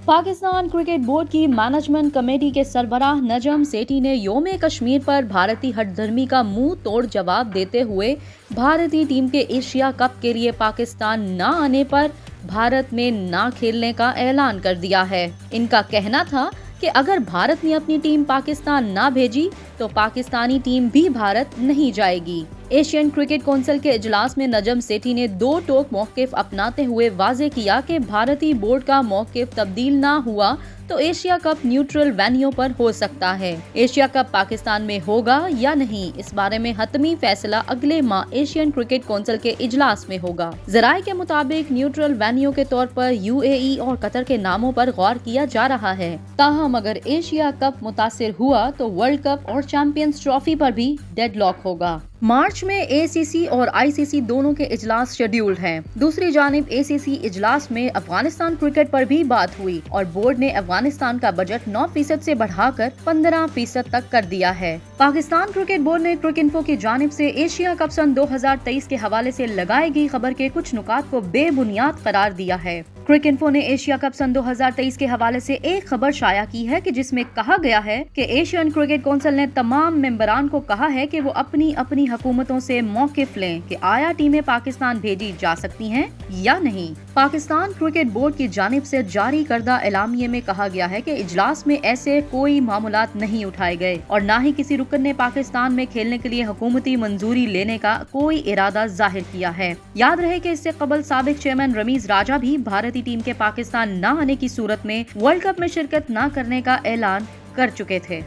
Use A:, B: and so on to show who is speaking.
A: Pakistan cricket board की management committee के सरबराह नजम सेठी ने योम कश्मीर पर भारतीय हठधर्मी का मुंह तोड़ जवाब देते हुए भारतीय टीम के एशिया कप के लिए पाकिस्तान न आने पर भारत में न खेलने का ऐलान कर दिया है। इनका कहना था कि अगर भारत ने अपनी टीम पाकिस्तान ना भेजी तो पाकिस्तानी टीम भी भारत नहीं जाएगी। एशियन क्रिकेट काउंसिल के इजलास में नजम सेठी ने दो टोक मौक़िफ़ अपनाते हुए वाज़ेह किया कि भारतीय बोर्ड का मौक़िफ़ तब्दील ना हुआ तो एशिया कप न्यूट्रल वेन्यू पर हो सकता है। एशिया कप पाकिस्तान में होगा या नहीं, इस बारे में हतमी फैसला अगले माह एशियन क्रिकेट काउंसिल के इजलास में होगा। ज़राए के मुताबिक न्यूट्रल वेन्यू के तौर पर यूएई और कतर के नामों पर गौर किया जा रहा है। ताहम अगर एशिया कप मुतासिर हुआ तो वर्ल्ड कप और चैंपियंस ट्रॉफी पर भी डेडलॉक होगा। मार्च में एसीसी और आईसीसी दोनों के इजलास शेड्यूल्ड हैं। दूसरी जानिब एसीसी इजलास में अफगानिस्तान क्रिकेट पर भी बात हुई और बोर्ड ने अफगानिस्तान का बजट 9% से बढ़ाकर 15% तक कर दिया है। पाकिस्तान क्रिकेट बोर्ड ने क्रिकइन्फो की जानिब से एशिया कप सन 2023 के हवाले से लगाई गई खबर के कुछ नुकात को बेबुनियाद करार दिया है। क्रिकइन्फो ने एशिया कप सन 2023 के हवाले से एक खबर शाया की है कि जिसमें कहा गया है कि एशियन क्रिकेट काउंसिल ने तमाम मेंबरान को कहा है कि वो अपनी अपनी हुकूमतों से मौक़िफ़ लें कि आया टीमें पाकिस्तान भेजी जा सकती हैं या नहीं। पाकिस्तान क्रिकेट बोर्ड की जानिब से जारी करदा एलामिये में कहा गया है कि इजलास में ऐसे कोई मामलात नहीं उठाए गए और न ही किसी रुकन ने पाकिस्तान में खेलने के लिए हुकूमती मंजूरी लेने का कोई इरादा जाहिर किया है। याद रहे कि इससे कबल साबिक चेयरमैन रमीज राजा भी भारतीय टीम के पाकिस्तान न आने की सूरत में वर्ल्ड कप में शिरकत न करने का ऐलान कर चुके थे।